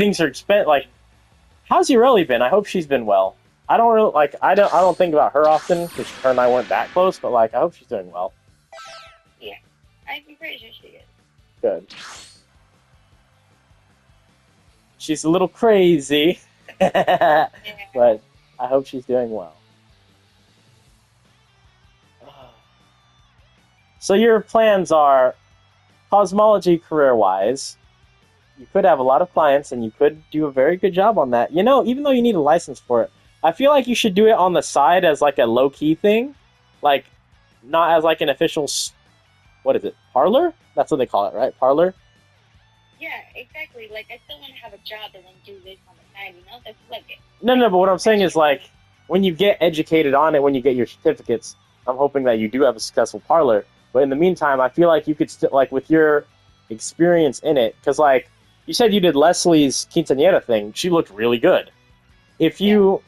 things are expensive. Like, how's Ureli been? I hope she's been well. I don't really like. I don't think about her often because her and I weren't that close. But like, I hope she's doing well. Yeah, I'm pretty sure she is. Good. She's a little crazy, but I hope she's doing well. So your plans are cosmology career-wise. You could have a lot of clients, and you could do a very good job on that. You know, even though you need a license for it, I feel like you should do it on the side as like a low-key thing, like not as like an official. What is it? Parlor? That's what they call it, right? Parlor. Yeah, exactly. Like, I still want to have a job and then do this on the side, you know? That's like it. No, but what I'm saying is, like, when you get educated on it, when you get your certificates, I'm hoping that you do have a successful parlor. But in the meantime, I feel like you could still, like, with your experience in it, because, like, you said you did Leslie's quinceañera thing. She looked really good. If you,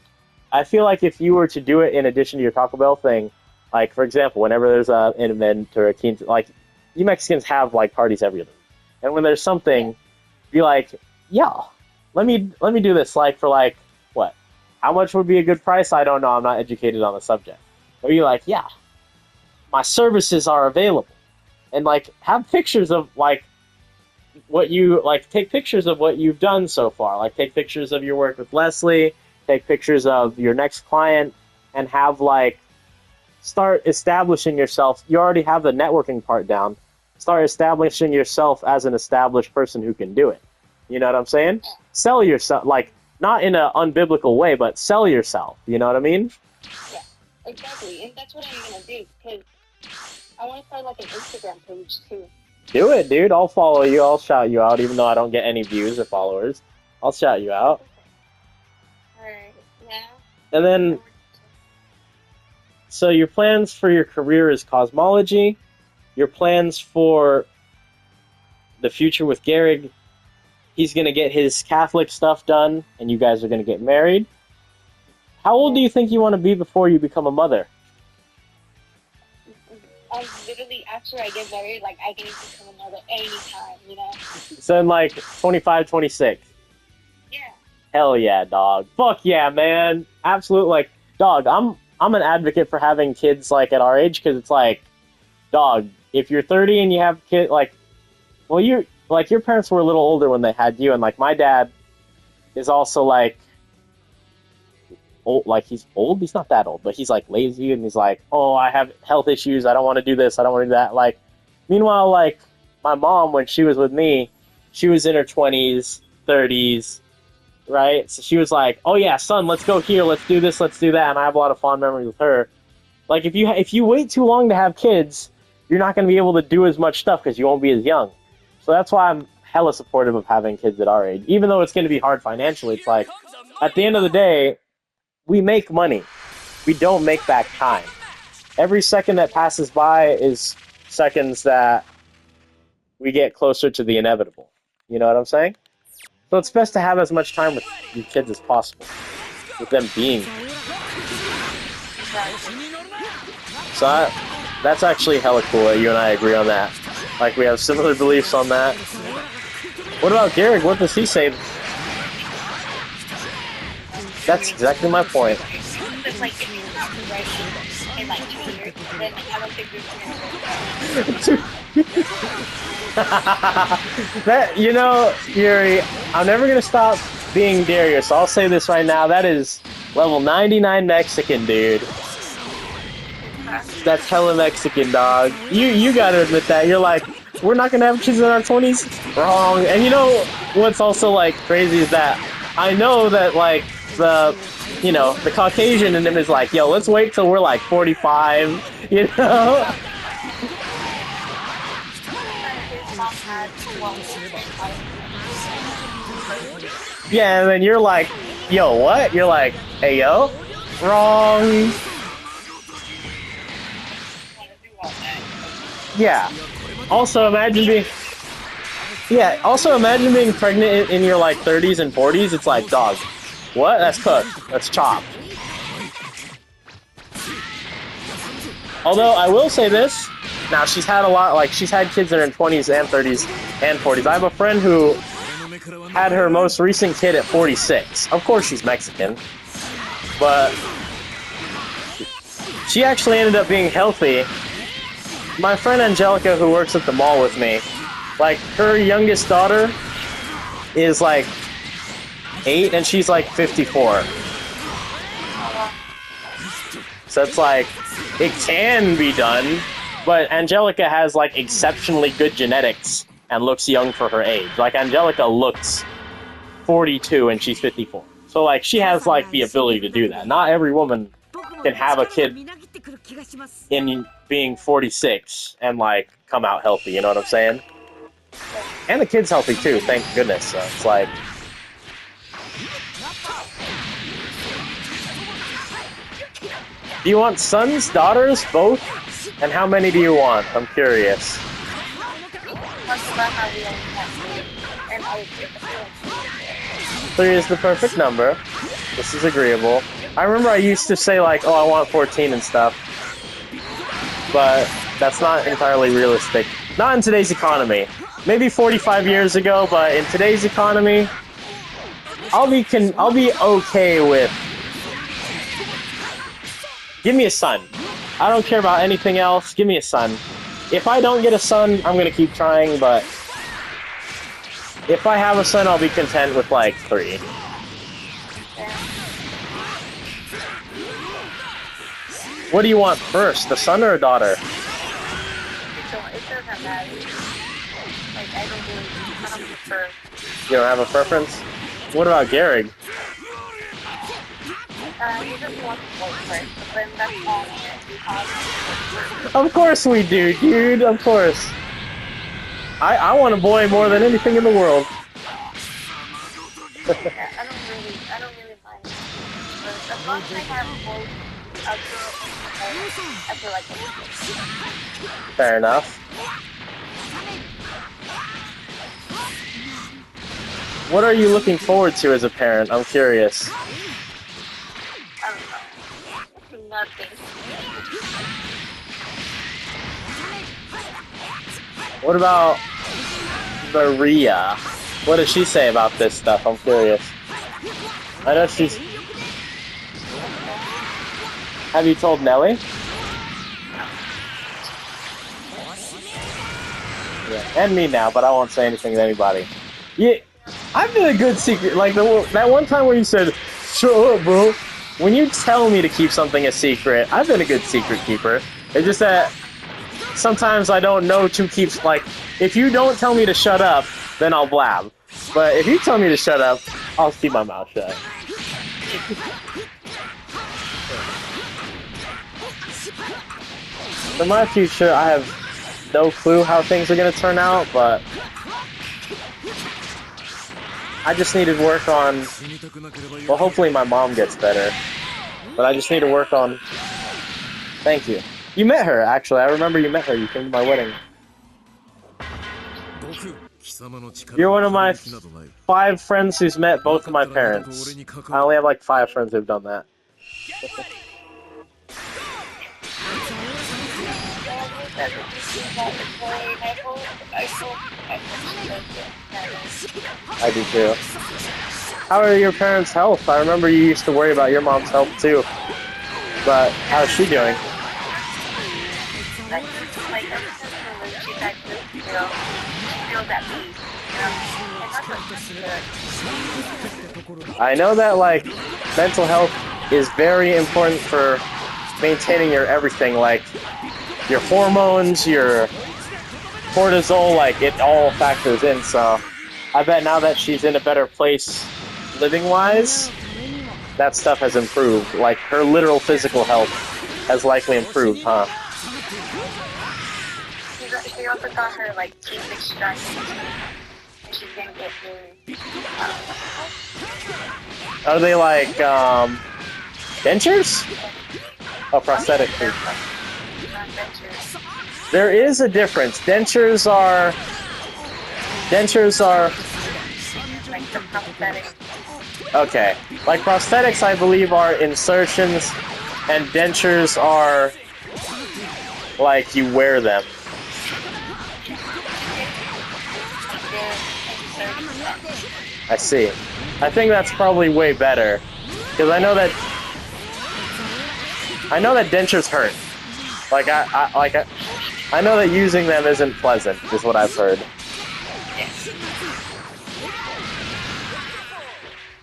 I feel like if you were to do it in addition to your Taco Bell thing, like, for example, whenever there's an event or a quinceañera, like, you Mexicans have, like, parties every other week. And when there's something, be like, yeah, let me do this, like, for, like, what? How much would be a good price? I don't know. I'm not educated on the subject. Or you're like, yeah, my services are available. And, like, have pictures of, like, what you, like, take pictures of what you've done so far. Like, take pictures of your work with Leslie, take pictures of your next client, and have, like, start establishing yourself. You already have the networking part down. Start establishing yourself as an established person who can do it. You know what I'm saying? Sell yourself, like, not in an unbiblical way, but sell yourself. You know what I mean? Yeah, exactly. And that's what I'm going to do, because I want to start, like, an Instagram page, too. Do it, dude. I'll follow you. I'll shout you out, even though I don't get any views or followers. I'll shout you out. Alright, yeah. And then, so your plans for your career is cosmology. Your plans for the future with Garrig, he's going to get his Catholic stuff done, and you guys are going to get married. How old do you think you want to be before you become a mother? Literally, after I get married, like, I can become a mother anytime, you know? So in, like, 25, 26? Yeah. Hell yeah, dog. Fuck yeah, man. Absolute, like, dog, I'm an advocate for having kids, like, at our age, because it's like, dog, if you're 30 and you have kids, like, well, you're, like, your parents were a little older when they had you, and, like, my dad is also, like, old, like, he's old, he's not that old, but he's, like, lazy, and he's like, oh, I have health issues, I don't want to do this, I don't want to do that, like, meanwhile, like, my mom, when she was with me, she was in her 20s, 30s, right, so she was like, oh yeah, son, let's go here, let's do this, let's do that, and I have a lot of fond memories with her. Like, if you wait too long to have kids, you're not going to be able to do as much stuff because you won't be as young. So that's why I'm hella supportive of having kids at our age. Even though it's going to be hard financially, it's like, at the end of the day, we make money. We don't make back time. Every second that passes by is seconds that we get closer to the inevitable. You know what I'm saying? So it's best to have as much time with your kids as possible, with them being. So that's actually hella cool that you and I agree on that. Like, we have similar beliefs on that. What about Garrig? What does he say? That's exactly my point. But, like, if you're not ready in, like, 2 years, then I don't think you're going to That, you know, Yuri, I'm never going to stop being Darius. I'll say this right now. That is level 99 Mexican, dude. That's hella Mexican, dog. You gotta admit that. You're like, we're not gonna have kids in our 20s? Wrong. And you know what's also, like, crazy is that I know that, like, the Caucasian in him is like, yo, let's wait till we're, like, 45, you know? Yeah, and then you're like, yo, what? You're like, hey, yo? Wrong. Yeah. Also, imagine being pregnant in your, like, 30s and 40s. It's like, dog, what? That's cooked. That's chopped. Although, I will say this. Now, she's had a lot, like, she's had kids that are in 20s and 30s and 40s. I have a friend who had her most recent kid at 46. Of course she's Mexican, but she actually ended up being healthy. My friend Angelica, who works at the mall with me, like, her youngest daughter is like 8 and she's like 54. So it's like, it can be done, but Angelica has like exceptionally good genetics and looks young for her age. Like, Angelica looks 42 and she's 54. So like, she has like the ability to do that. Not every woman can have a kid in being 46 and like come out healthy, you know what I'm saying? And the kid's healthy too, thank goodness. So it's like, do you want sons, daughters, both? And how many do you want? I'm curious. Three is the perfect number. This is agreeable. I remember I used to say like, oh, I want 14 and stuff. But that's not entirely realistic. Not in today's economy. Maybe 45 years ago, but in today's economy, I'll be okay with... Give me a son. I don't care about anything else. Give me a son. If I don't get a son, I'm gonna keep trying, but if I have a son, I'll be content with like 3. What do you want first, a son or a daughter? It doesn't matter. Like, I don't prefer. You don't have a preference? What about Garrig? He doesn't want to vote first, but then that's all. Of course we do, dude. Of course. I want a boy more than anything in the world. Yeah, I don't really mind. But as long as I have both a girl and a boy, I feel like it's good. Fair enough. What are you looking forward to as a parent? I'm curious. I don't know. Nothing. What about Maria? What does she say about this stuff? I'm curious. I know she's... Have you told Nelly? Yeah, and me now, but I won't say anything to anybody. Yeah, I've been a good secret. Like, that one time where you said, shut up, bro. When you tell me to keep something a secret, I've been a good secret keeper. It's just that sometimes I don't know to keep, like, if you don't tell me to shut up, then I'll blab. But if you tell me to shut up, I'll keep my mouth shut. For my future, I have no clue how things are going to turn out, but I just need to work on, well, hopefully my mom gets better, but I just need to work on, thank you. You met her, actually. I remember you met her. You came to my wedding. You're one of my 5 friends who's met both of my parents. I only have like 5 friends who've done that. I do too. How are your parents' health? I remember you used to worry about your mom's health too. But how's she doing? I know that like mental health is very important for maintaining your everything, like your hormones, your cortisol, like it all factors in. So I bet now that she's in a better place living wise, that stuff has improved. Like her literal physical health has likely improved, huh? She also got her like teeth extracted, and she's gonna get new. Are they like dentures? Oh, prosthetic teeth. There is a difference. Dentures are Like the prosthetic. okay. Like prosthetics, I believe, are insertions, and dentures are like you wear them. I see. I think that's probably way better. Because I know that dentures hurt. Like I know that using them isn't pleasant, is what I've heard.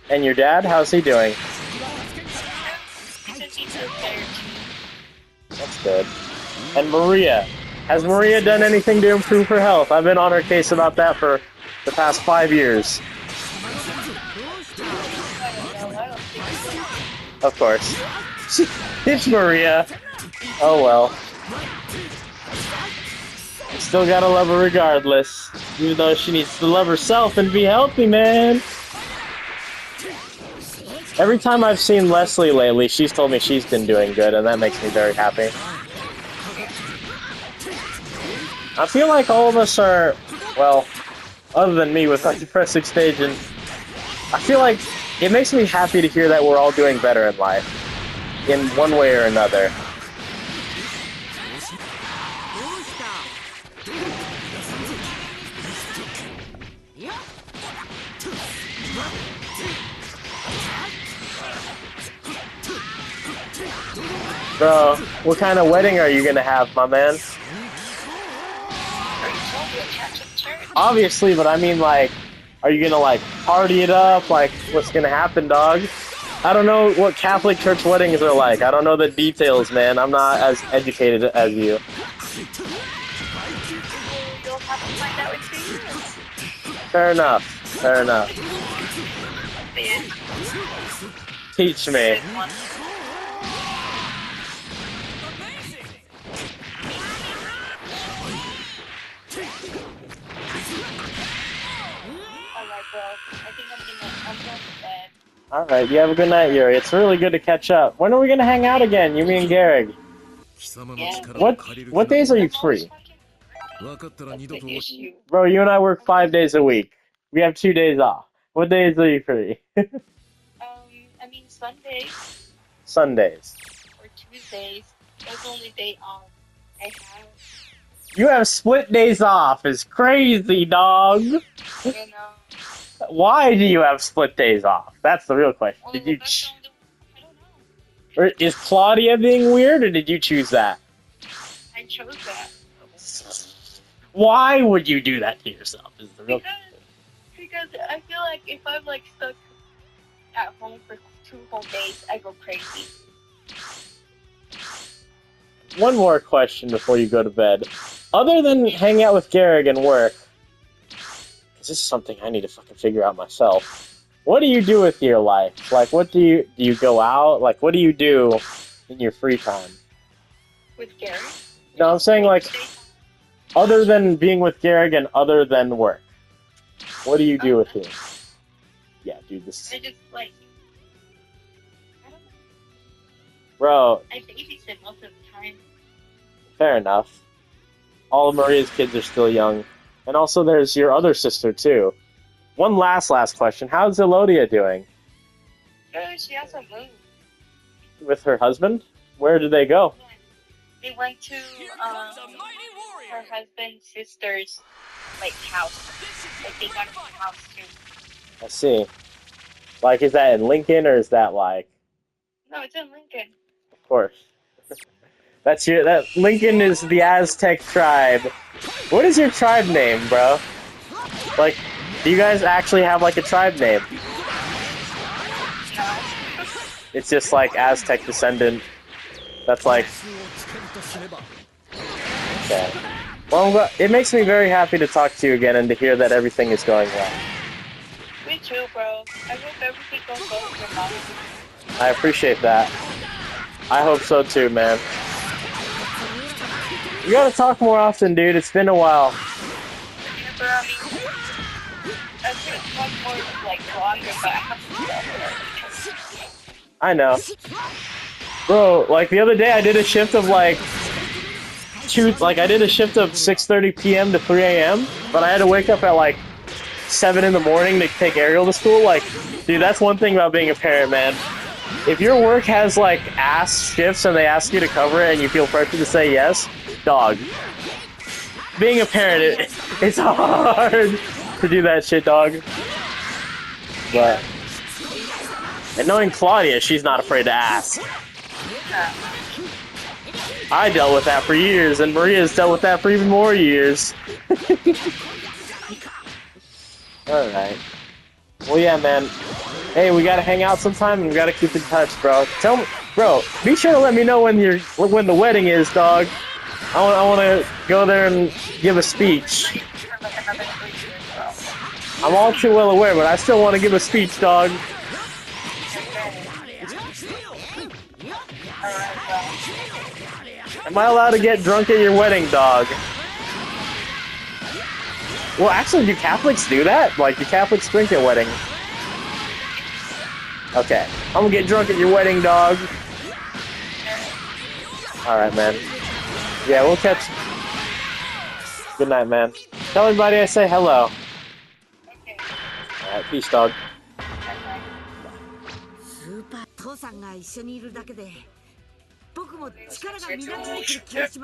And your dad, how's he doing? That's good. And Maria, has Maria done anything to improve her health? I've been on her case about that for the past 5 years. Of course. It's Maria. Oh well. Still gotta love her regardless. Even though she needs to love herself and be healthy, man. Every time I've seen Leslie lately, she's told me she's been doing good, and that makes me very happy. I feel like all of us are, well, other than me with my depressing stage, and I feel like it makes me happy to hear that we're all doing better in life, in one way or another. Bro, what kind of wedding are you gonna have, my man? Obviously, but I mean, like, are you gonna, like, party it up? Like, what's gonna happen, dog? I don't know what Catholic church weddings are like. I don't know the details, man. I'm not as educated as you. You'll have to find out in 2 years. Fair enough. Fair enough. Yeah. Teach me. Alright, you have a good night, Yuri. It's really good to catch up. When are we gonna hang out again, you, me, and Garrig? Yeah. What days are you free? Bro, you and I work 5 days a week. We have 2 days off. What days are you free? I mean Sundays. Sundays. Or Tuesdays. That's the only day off I have. You have split days off. It's crazy, dog. You know. Why do you have split days off? That's the real question. Did you? I don't know. Or is Claudia being weird, or did you choose that? I chose that. Why would you do that to yourself? Is the real because I feel like if I'm like stuck at home for 2 whole days, I go crazy. One more question before you go to bed. Other than hang out with Garrig and work, because this is something I need to fucking figure out myself. What do you do with your life? Like, what do you go out? Like, what do you do in your free time? With Gary? No, I'm saying, like, other than being with Garrig and other than work. What do you do with him? Yeah, dude, this is... I just, like... I don't know. Bro. I babysit most of the time. Fair enough. All of Maria's kids are still young. And also there's your other sister, too. One last question. How's Zelodia doing? Good, she also moved. With her husband? Where did they go? They went to, her husband's sister's, like, house. Like, they got a house, too. I see. Like, is that in Lincoln, or is that, like... No, it's in Lincoln. Of course. That Lincoln is the Aztec tribe. What is your tribe name, bro? Like, do you guys actually have, like, a tribe name? No. It's just, like, Aztec descendant. That's, like... Okay. Well, it makes me very happy to talk to you again and to hear that everything is going well. Me too, bro. I hope everything goes well with your mom. I appreciate that. I hope so too, man. You gotta talk more often, dude. It's been a while. Yeah, bro, I mean, I could talk more, like, longer, but I have to go. I know. Bro, like, the other day I did a shift of, like, I did a shift of 6:30 p.m. to 3 a.m., but I had to wake up at, like, 7 in the morning to take Ariel to school. Like, dude, that's one thing about being a parent, man. If your work has, like, ass shifts and they ask you to cover it and you feel pressured to say yes, dog. Being a parent, it's hard to do that shit, dog. But and knowing Claudia, she's not afraid to ask. I dealt with that for years, and Maria's dealt with that for even more years. Alright. Well, yeah, man. Hey, we gotta hang out sometime, and we gotta keep in touch, bro. Tell me, bro, be sure to let me know when the wedding is, dog. I want to go there and give a speech. I'm all too well aware, but I still want to give a speech, dog. Am I allowed to get drunk at your wedding, dog? Well, actually, do Catholics do that? Like, do Catholics drink at weddings? Okay. I'm gonna get drunk at your wedding, dog. Alright, man. Yeah, we'll catch... Good night, man. Tell everybody I say hello. Alright, peace, dog. 父さんが一緒にいるだけで僕も力がみなぎってくる気がします